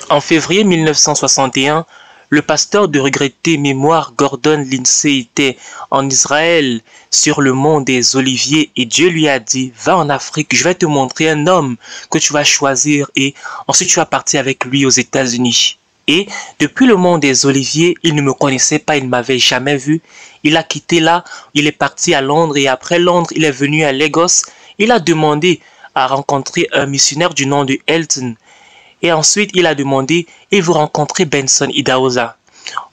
En février 1961, le pasteur de regrettée mémoire Gordon Lindsay était en Israël sur le mont des Oliviers et Dieu lui a dit, va en Afrique, je vais te montrer un homme que tu vas choisir et ensuite tu vas partir avec lui aux États-Unis. Et depuis le mont des Oliviers, il ne me connaissait pas, il ne m'avait jamais vu. Il a quitté là, il est parti à Londres et après Londres, il est venu à Lagos. Il a demandé à rencontrer un missionnaire du nom de Elton. Et ensuite, il a demandé, et vous rencontrez Benson Idahosa.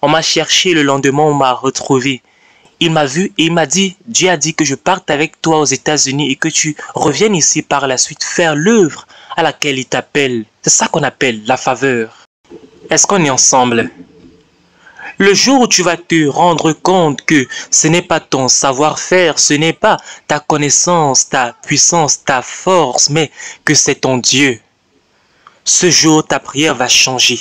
On m'a cherché, le lendemain, on m'a retrouvé. Il m'a vu et il m'a dit, Dieu a dit que je parte avec toi aux États-Unis et que tu reviennes ici par la suite faire l'œuvre à laquelle il t'appelle. C'est ça qu'on appelle la faveur. Est-ce qu'on est ensemble? Le jour où tu vas te rendre compte que ce n'est pas ton savoir-faire, ce n'est pas ta connaissance, ta puissance, ta force, mais que c'est ton Dieu. Ce jour, ta prière va changer.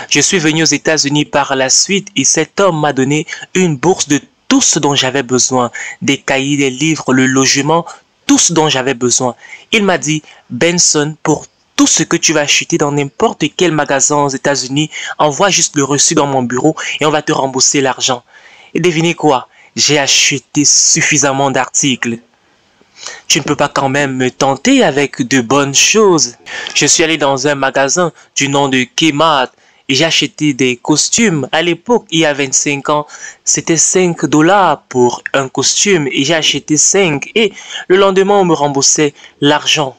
Je suis venu aux États-Unis par la suite et cet homme m'a donné une bourse de tout ce dont j'avais besoin. Des cahiers, des livres, le logement, tout ce dont j'avais besoin. Il m'a dit, Benson, pour tout ce que tu vas acheter dans n'importe quel magasin aux États-Unis, envoie juste le reçu dans mon bureau et on va te rembourser l'argent. Et devinez quoi? J'ai acheté suffisamment d'articles. Tu ne peux pas quand même me tenter avec de bonnes choses. Je suis allé dans un magasin du nom de Kmart et j'ai acheté des costumes. À l'époque, il y a 25 ans, c'était 5 $ pour un costume et j'ai acheté 5 et le lendemain, on me remboursait l'argent.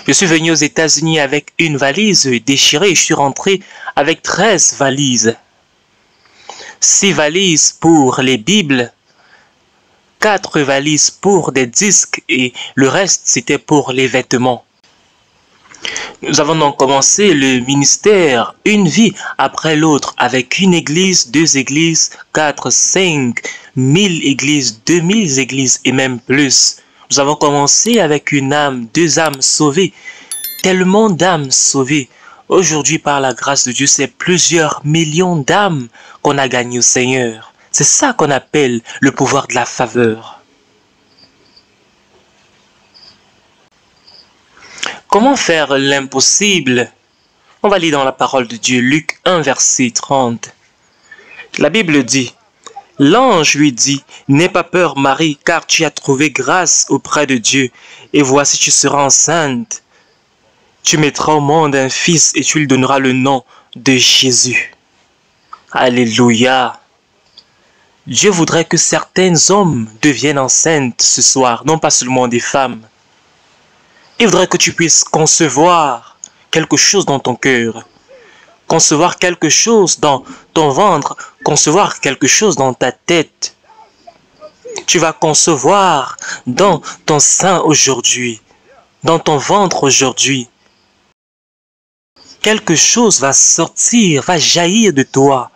Je suis venu aux États-Unis avec une valise déchirée et je suis rentré avec 13 valises. 6 valises pour les Bibles, 4 valises pour des disques et le reste c'était pour les vêtements. Nous avons donc commencé le ministère, une vie après l'autre, avec une église, 2 églises, 4, 5, 1000 églises, 2000 églises et même plus. Nous avons commencé avec une âme, 2 âmes sauvées, tellement d'âmes sauvées. Aujourd'hui, par la grâce de Dieu, c'est plusieurs millions d'âmes qu'on a gagnées au Seigneur. C'est ça qu'on appelle le pouvoir de la faveur. Comment faire l'impossible? On va lire dans la parole de Dieu, Luc 1, verset 30. La Bible dit, l'ange lui dit, n'aie pas peur Marie, car tu as trouvé grâce auprès de Dieu, et voici tu seras enceinte. Tu mettras au monde un fils et tu lui donneras le nom de Jésus. Alléluia. Dieu voudrait que certains hommes deviennent enceintes ce soir, non pas seulement des femmes. Il voudrait que tu puisses concevoir quelque chose dans ton cœur, concevoir quelque chose dans ton ventre, concevoir quelque chose dans ta tête. Tu vas concevoir dans ton sein aujourd'hui, dans ton ventre aujourd'hui. Quelque chose va sortir, va jaillir de toi.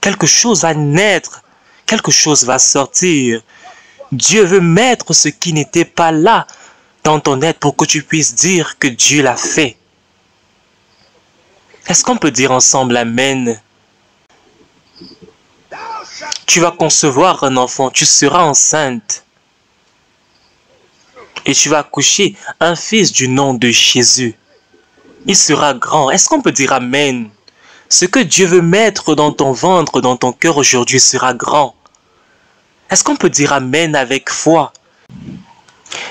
Quelque chose va naître. Quelque chose va sortir. Dieu veut mettre ce qui n'était pas là dans ton être pour que tu puisses dire que Dieu l'a fait. Est-ce qu'on peut dire ensemble Amen? Tu vas concevoir un enfant, tu seras enceinte. Et tu vas accoucher un fils du nom de Jésus. Il sera grand. Est-ce qu'on peut dire Amen? Ce que Dieu veut mettre dans ton ventre, dans ton cœur aujourd'hui sera grand. Est-ce qu'on peut dire Amen avec foi?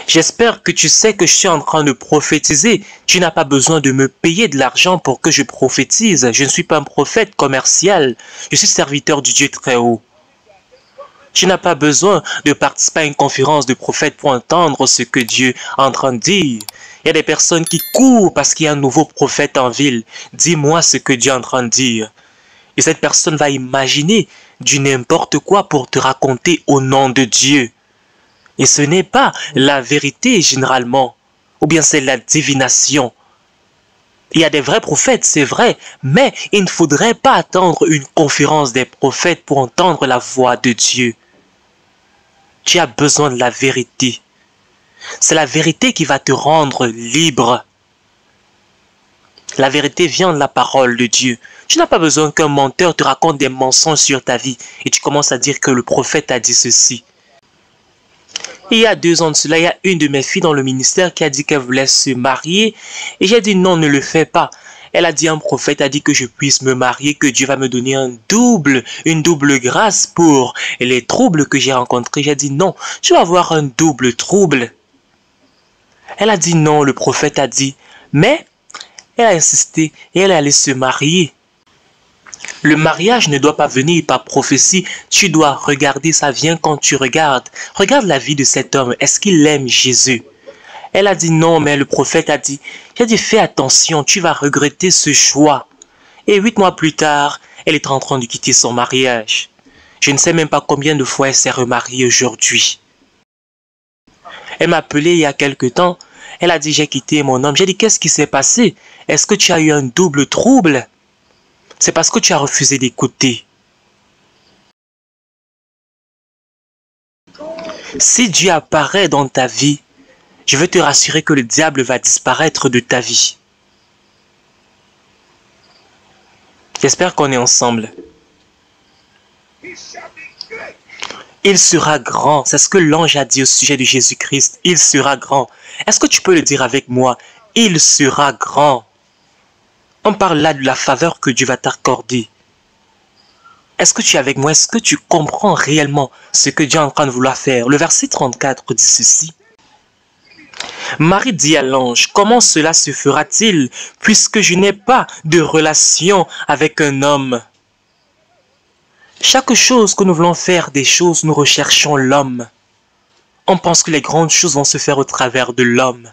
J'espère que tu sais que je suis en train de prophétiser. Tu n'as pas besoin de me payer de l'argent pour que je prophétise. Je ne suis pas un prophète commercial. Je suis serviteur du Dieu très haut. Tu n'as pas besoin de participer à une conférence de prophètes pour entendre ce que Dieu est en train de dire. Il y a des personnes qui courent parce qu'il y a un nouveau prophète en ville. Dis-moi ce que Dieu est en train de dire. Et cette personne va imaginer du n'importe quoi pour te raconter au nom de Dieu. Et ce n'est pas la vérité généralement, ou bien c'est la divination. Il y a des vrais prophètes, c'est vrai, mais il ne faudrait pas attendre une conférence des prophètes pour entendre la voix de Dieu. Tu as besoin de la vérité. C'est la vérité qui va te rendre libre. La vérité vient de la parole de Dieu. Tu n'as pas besoin qu'un menteur te raconte des mensonges sur ta vie et tu commences à dire que le prophète a dit ceci. Il y a 2 ans de cela, il y a une de mes filles dans le ministère qui a dit qu'elle voulait se marier. Et j'ai dit non, ne le fais pas. Elle a dit, un prophète a dit que je puisse me marier, que Dieu va me donner une double grâce pour les troubles que j'ai rencontrés. J'ai dit non, tu vas avoir un double trouble. Elle a dit non, le prophète a dit, mais elle a insisté et elle est allée se marier. Le mariage ne doit pas venir par prophétie, tu dois regarder, ça vient quand tu regardes. Regarde la vie de cet homme, est-ce qu'il aime Jésus? Elle a dit non, mais le prophète a dit, j'ai dit fais attention, tu vas regretter ce choix. Et 8 mois plus tard, elle est en train de quitter son mariage. Je ne sais même pas combien de fois elle s'est remariée aujourd'hui. Elle m'a appelé il y a quelque temps, elle a dit j'ai quitté mon homme. J'ai dit qu'est-ce qui s'est passé? Est-ce que tu as eu un double trouble? C'est parce que tu as refusé d'écouter. Si Dieu apparaît dans ta vie, je veux te rassurer que le diable va disparaître de ta vie. J'espère qu'on est ensemble. Il sera grand. C'est ce que l'ange a dit au sujet de Jésus-Christ. Il sera grand. Est-ce que tu peux le dire avec moi? Il sera grand. On parle là de la faveur que Dieu va t'accorder. Est-ce que tu es avec moi? Est-ce que tu comprends réellement ce que Dieu est en train de vouloir faire? Le verset 34 dit ceci. Marie dit à l'ange, comment cela se fera-t-il puisque je n'ai pas de relation avec un homme? Chaque chose que nous voulons faire des choses, nous recherchons l'homme. On pense que les grandes choses vont se faire au travers de l'homme.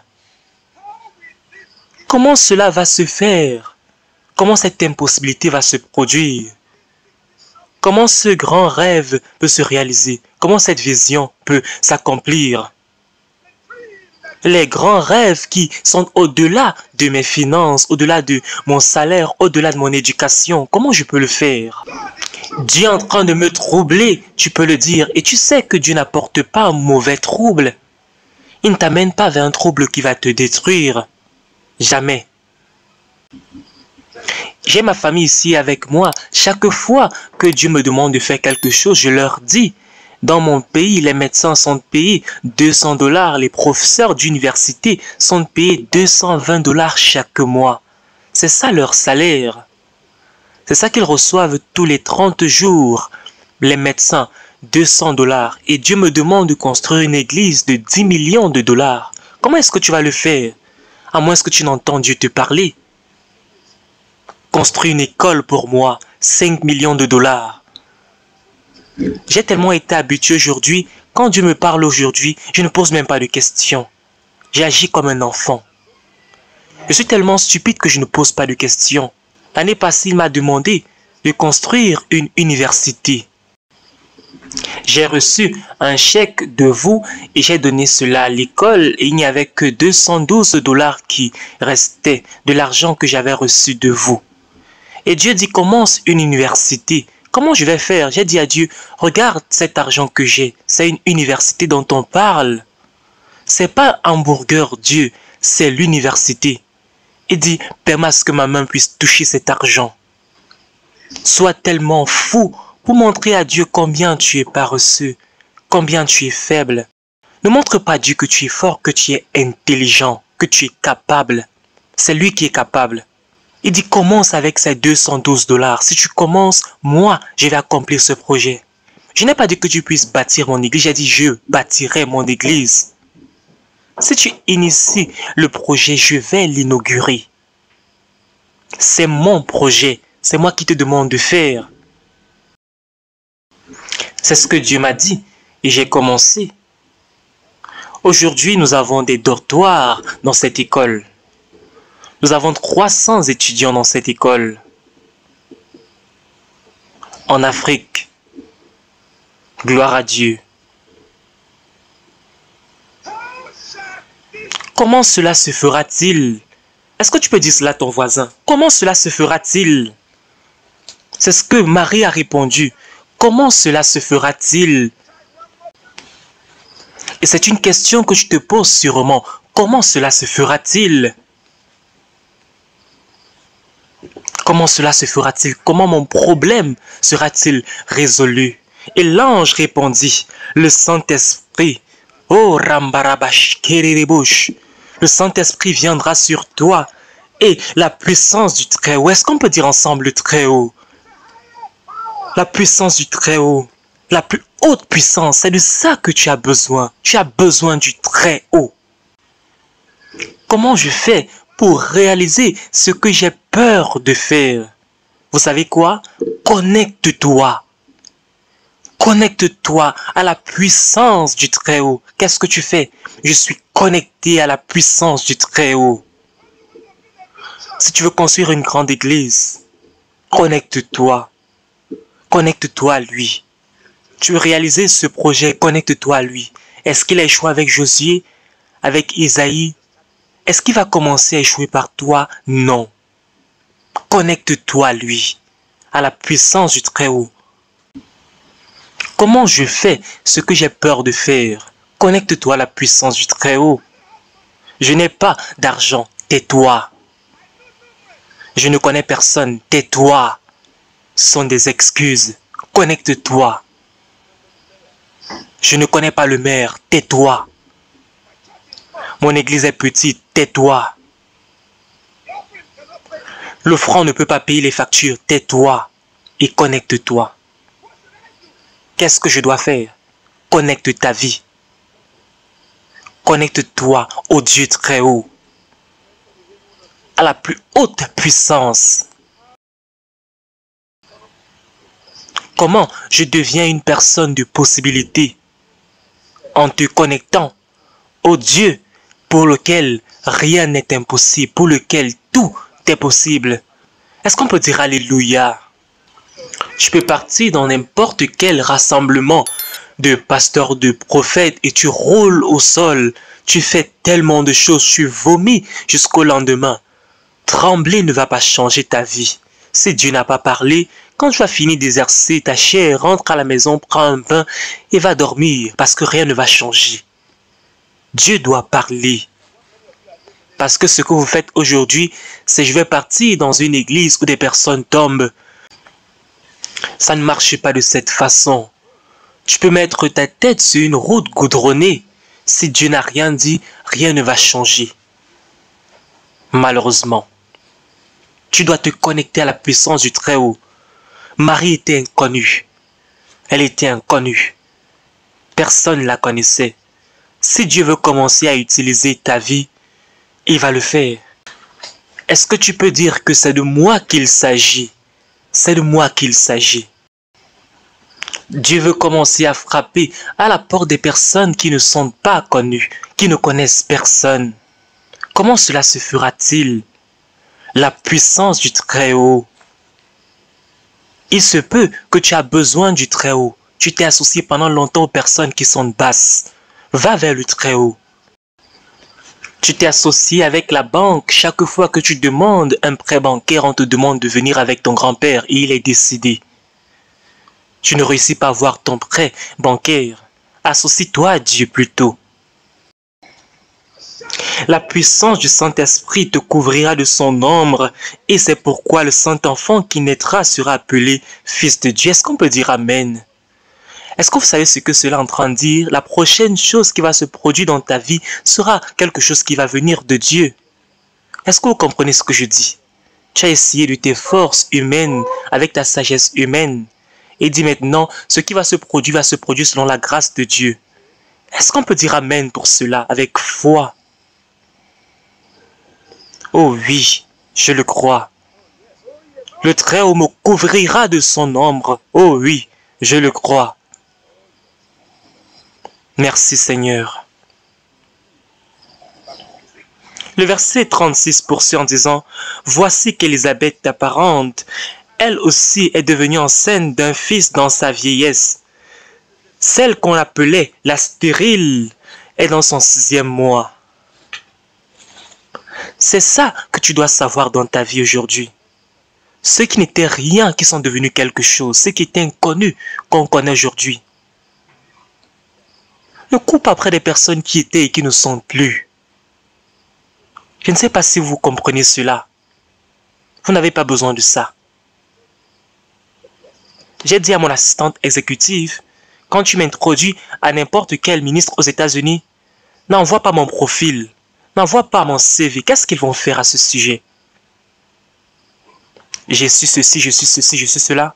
Comment cela va se faire? Comment cette impossibilité va se produire? Comment ce grand rêve peut se réaliser? Comment cette vision peut s'accomplir? Les grands rêves qui sont au-delà de mes finances, au-delà de mon salaire, au-delà de mon éducation, comment je peux le faire? Dieu est en train de me troubler, tu peux le dire. Et tu sais que Dieu n'apporte pas un mauvais trouble. Il ne t'amène pas vers un trouble qui va te détruire. Jamais. J'ai ma famille ici avec moi. Chaque fois que Dieu me demande de faire quelque chose, je leur dis. Dans mon pays, les médecins sont payés 200 $, les professeurs d'université sont payés 220 $ chaque mois. C'est ça leur salaire. C'est ça qu'ils reçoivent tous les 30 jours. Les médecins, 200 $. Et Dieu me demande de construire une église de 10 millions de $. Comment est-ce que tu vas le faire? À moins que tu n'entends Dieu te parler. Construire une école pour moi, 5 millions de $. J'ai tellement été habitué aujourd'hui, quand Dieu me parle aujourd'hui, je ne pose même pas de questions. J'agis comme un enfant. Je suis tellement stupide que je ne pose pas de questions. L'année passée, il m'a demandé de construire une université. J'ai reçu un chèque de vous et j'ai donné cela à l'école et il n'y avait que 212 $ qui restaient de l'argent que j'avais reçu de vous. Et Dieu dit, commence une université. Comment je vais faire? J'ai dit à Dieu, regarde cet argent que j'ai. C'est une université dont on parle. C'est pas un hamburger, Dieu, c'est l'université. Il dit, permets à ce que ma main puisse toucher cet argent. Sois tellement fou pour montrer à Dieu combien tu es paresseux, combien tu es faible. Ne montre pas à Dieu que tu es fort, que tu es intelligent, que tu es capable. C'est lui qui est capable. Il dit, commence avec ces 212 $. Si tu commences, moi, je vais accomplir ce projet. Je n'ai pas dit que tu puisses bâtir mon église, j'ai dit, je bâtirai mon église. Si tu inities le projet, je vais l'inaugurer. C'est mon projet, c'est moi qui te demande de faire. C'est ce que Dieu m'a dit et j'ai commencé. Aujourd'hui, nous avons des dortoirs dans cette école. Nous avons 300 étudiants dans cette école. En Afrique. Gloire à Dieu. Comment cela se fera-t-il? Est-ce que tu peux dire cela à ton voisin? Comment cela se fera-t-il? C'est ce que Marie a répondu. Comment cela se fera-t-il? Et c'est une question que je te pose sûrement. Comment cela se fera-t-il? Comment cela se fera-t-il? Comment mon problème sera-t-il résolu? Et l'ange répondit, le Saint-Esprit Oh Rambarabash Kererebosh. Le Saint-Esprit viendra sur toi. Et la puissance du Très-Haut. Est-ce qu'on peut dire ensemble le Très-Haut? La puissance du Très-Haut. La plus haute puissance. C'est de ça que tu as besoin. Tu as besoin du Très-Haut. Comment je fais pour réaliser ce que j'ai peur de faire? Vous savez quoi? Connecte-toi. Connecte-toi à la puissance du Très-Haut. Qu'est-ce que tu fais? Je suis connecté à la puissance du Très-Haut. Si tu veux construire une grande église, connecte-toi. Connecte-toi à lui. Tu veux réaliser ce projet, connecte-toi à lui. Est-ce qu'il a échoué avec Josué, avec Isaïe? Est-ce qu'il va commencer à échouer par toi? Non. Connecte-toi à lui, à la puissance du Très-Haut. Comment je fais ce que j'ai peur de faire? Connecte-toi à la puissance du Très-Haut. Je n'ai pas d'argent, tais-toi. Je ne connais personne, tais-toi. Ce sont des excuses. Connecte-toi. Je ne connais pas le maire, tais-toi. Mon église est petite, tais-toi. Le franc ne peut pas payer les factures, tais-toi et connecte-toi. Qu'est-ce que je dois faire? Connecte ta vie. Connecte-toi au Dieu très haut, à la plus haute puissance. Comment je deviens une personne de possibilité? En te connectant au Dieu pour lequel rien n'est impossible, pour lequel tout est possible. Est-ce qu'on peut dire Alléluia? Tu peux partir dans n'importe quel rassemblement de pasteurs, de prophètes et tu roules au sol. Tu fais tellement de choses, tu vomis jusqu'au lendemain. Trembler ne va pas changer ta vie. Si Dieu n'a pas parlé, quand tu as fini d'exercer ta chair, rentre à la maison, prends un bain et va dormir parce que rien ne va changer. Dieu doit parler. Parce que ce que vous faites aujourd'hui, c'est je vais partir dans une église où des personnes tombent. Ça ne marche pas de cette façon. Tu peux mettre ta tête sur une route goudronnée. Si Dieu n'a rien dit, rien ne va changer. Malheureusement. Tu dois te connecter à la puissance du Très-Haut. Marie était inconnue. Elle était inconnue. Personne ne la connaissait. Si Dieu veut commencer à utiliser ta vie, il va le faire. Est-ce que tu peux dire que c'est de moi qu'il s'agit? C'est de moi qu'il s'agit. Dieu veut commencer à frapper à la porte des personnes qui ne sont pas connues, qui ne connaissent personne. Comment cela se fera-t-il? La puissance du Très-Haut. Il se peut que tu as besoin du Très-Haut. Tu t'es associé pendant longtemps aux personnes qui sont basses. Va vers le Très-Haut. Tu t'es associé avec la banque. Chaque fois que tu demandes un prêt bancaire, on te demande de venir avec ton grand-père et il est décidé. Tu ne réussis pas à avoir ton prêt bancaire. Associe-toi à Dieu plutôt. La puissance du Saint-Esprit te couvrira de son ombre et c'est pourquoi le Saint-Enfant qui naîtra sera appelé Fils de Dieu. Est-ce qu'on peut dire Amen? Est-ce que vous savez ce que cela est en train de dire? La prochaine chose qui va se produire dans ta vie sera quelque chose qui va venir de Dieu. Est-ce que vous comprenez ce que je dis? Tu as essayé de tes forces humaines, avec ta sagesse humaine, et dis maintenant, ce qui va se produire selon la grâce de Dieu. Est-ce qu'on peut dire Amen pour cela, avec foi? Oh oui, je le crois. Le Très-Haut me couvrira de son ombre. Oh oui, je le crois. Merci Seigneur. Le verset 36 poursuit en disant, « Voici qu'Élisabeth t'apparente, elle aussi est devenue enceinte d'un fils dans sa vieillesse. Celle qu'on appelait la stérile est dans son 6e mois. » C'est ça que tu dois savoir dans ta vie aujourd'hui. Ceux qui n'étaient rien, qui sont devenus quelque chose, ceux qui étaient inconnus, qu'on connaît aujourd'hui. Ne cours pas après des personnes qui étaient et qui ne sont plus. Je ne sais pas si vous comprenez cela. Vous n'avez pas besoin de ça. J'ai dit à mon assistante exécutive quand tu m'introduis à n'importe quel ministre aux États-Unis, n'envoie pas mon profil, n'envoie pas mon CV. Qu'est-ce qu'ils vont faire à ce sujet? J'ai su ceci, je suis ceci, je suis cela.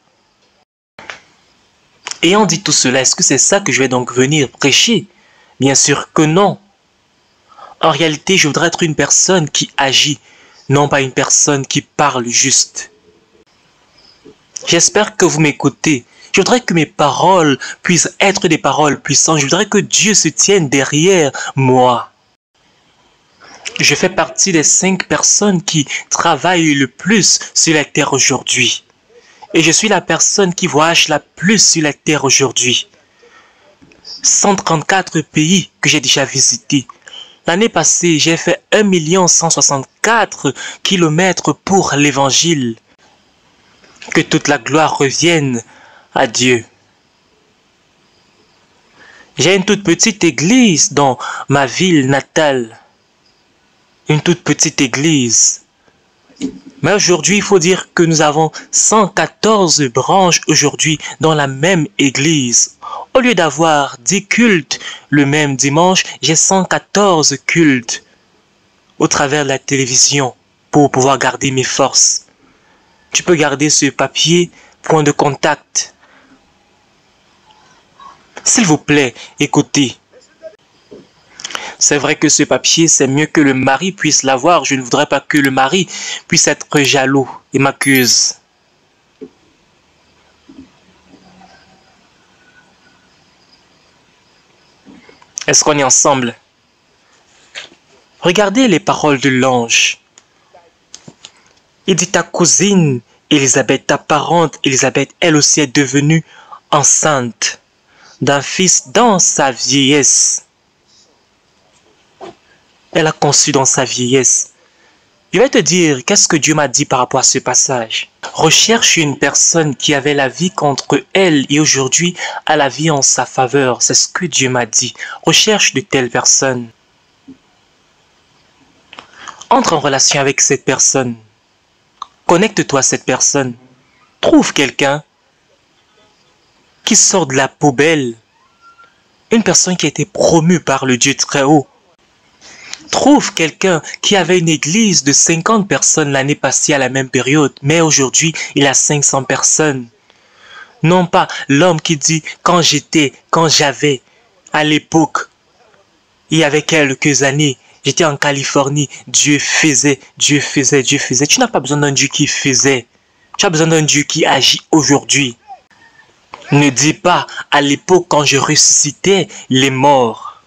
Ayant dit tout cela, est-ce que c'est ça que je vais donc venir prêcher? Bien sûr que non. En réalité, je voudrais être une personne qui agit, non pas une personne qui parle juste. J'espère que vous m'écoutez. Je voudrais que mes paroles puissent être des paroles puissantes. Je voudrais que Dieu se tienne derrière moi. Je fais partie des 5 personnes qui travaillent le plus sur la terre aujourd'hui. Et je suis la personne qui voyage la plus sur la terre aujourd'hui. 134 pays que j'ai déjà visités. L'année passée, j'ai fait 1 164 km pour l'évangile. Que toute la gloire revienne à Dieu. J'ai une toute petite église dans ma ville natale. Une toute petite église. Mais aujourd'hui, il faut dire que nous avons 114 branches aujourd'hui dans la même église. Au lieu d'avoir 10 cultes le même dimanche, j'ai 114 cultes au travers de la télévision pour pouvoir garder mes forces. Tu peux garder ce papier, point de contact. S'il vous plaît, écoutez. C'est vrai que ce papier, c'est mieux que le mari puisse l'avoir. Je ne voudrais pas que le mari puisse être jaloux et m'accuse. Est-ce qu'on est ensemble? Regardez les paroles de l'ange. Il dit ta cousine Élisabeth, ta parente Élisabeth, elle aussi est devenue enceinte d'un fils dans sa vieillesse. Elle a conçu dans sa vieillesse. Je vais te dire, qu'est-ce que Dieu m'a dit par rapport à ce passage? Recherche une personne qui avait la vie contre elle et aujourd'hui a la vie en sa faveur. C'est ce que Dieu m'a dit. Recherche de telles personnes. Entre en relation avec cette personne. Connecte-toi à cette personne. Trouve quelqu'un qui sort de la poubelle. Une personne qui a été promue par le Dieu très haut. Trouve quelqu'un qui avait une église de 50 personnes l'année passée à la même période, mais aujourd'hui, il a 500 personnes. Non pas l'homme qui dit quand j'étais, quand j'avais, à l'époque, il y avait quelques années, j'étais en Californie, Dieu faisait, Dieu faisait, Dieu faisait. Tu n'as pas besoin d'un Dieu qui faisait. Tu as besoin d'un Dieu qui agit aujourd'hui. Ne dis pas à l'époque quand je ressuscitais les morts.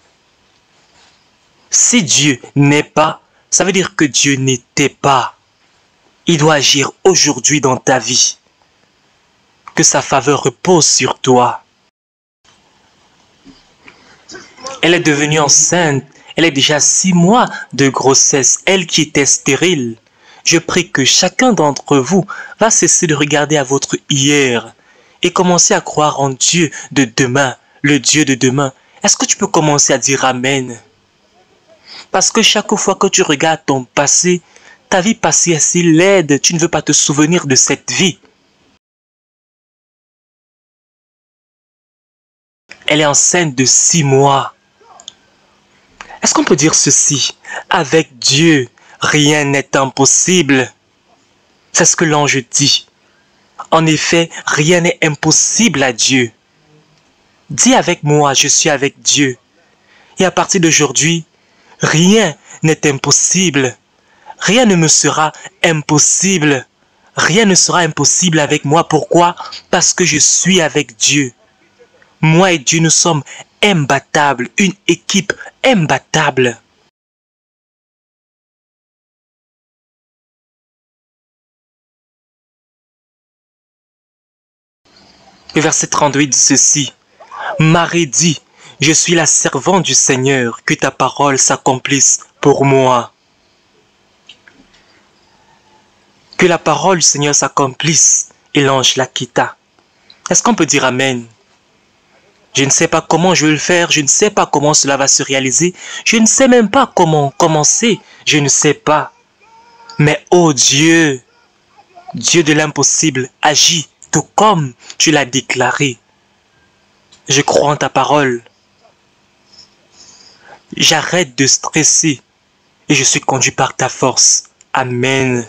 Si Dieu n'est pas, ça veut dire que Dieu n'était pas. Il doit agir aujourd'hui dans ta vie. Que sa faveur repose sur toi. Elle est devenue enceinte. Elle est déjà 6 mois de grossesse. Elle qui était stérile. Je prie que chacun d'entre vous va cesser de regarder à votre hier et commencer à croire en Dieu de demain, le Dieu de demain. Est-ce que tu peux commencer à dire Amen? Parce que chaque fois que tu regardes ton passé, ta vie passée est si laide, tu ne veux pas te souvenir de cette vie. Elle est enceinte de 6 mois. Est-ce qu'on peut dire ceci? Avec Dieu, rien n'est impossible. C'est ce que l'ange dit. En effet, rien n'est impossible à Dieu. Dis avec moi, je suis avec Dieu. Et à partir d'aujourd'hui, rien n'est impossible. Rien ne me sera impossible. Rien ne sera impossible avec moi. Pourquoi? Parce que je suis avec Dieu. Moi et Dieu, nous sommes imbattables. Une équipe imbattable. Le verset 38 dit ceci. Marie dit, je suis la servante du Seigneur, que ta parole s'accomplisse pour moi. Que la parole du Seigneur s'accomplisse. Et l'ange la quitta. Est-ce qu'on peut dire Amen? Je ne sais pas comment je vais le faire, je ne sais pas comment cela va se réaliser, je ne sais même pas comment commencer, je ne sais pas. Mais oh Dieu, Dieu de l'impossible, agis tout comme tu l'as déclaré. Je crois en ta parole. J'arrête de stresser et je suis conduit par ta force. Amen.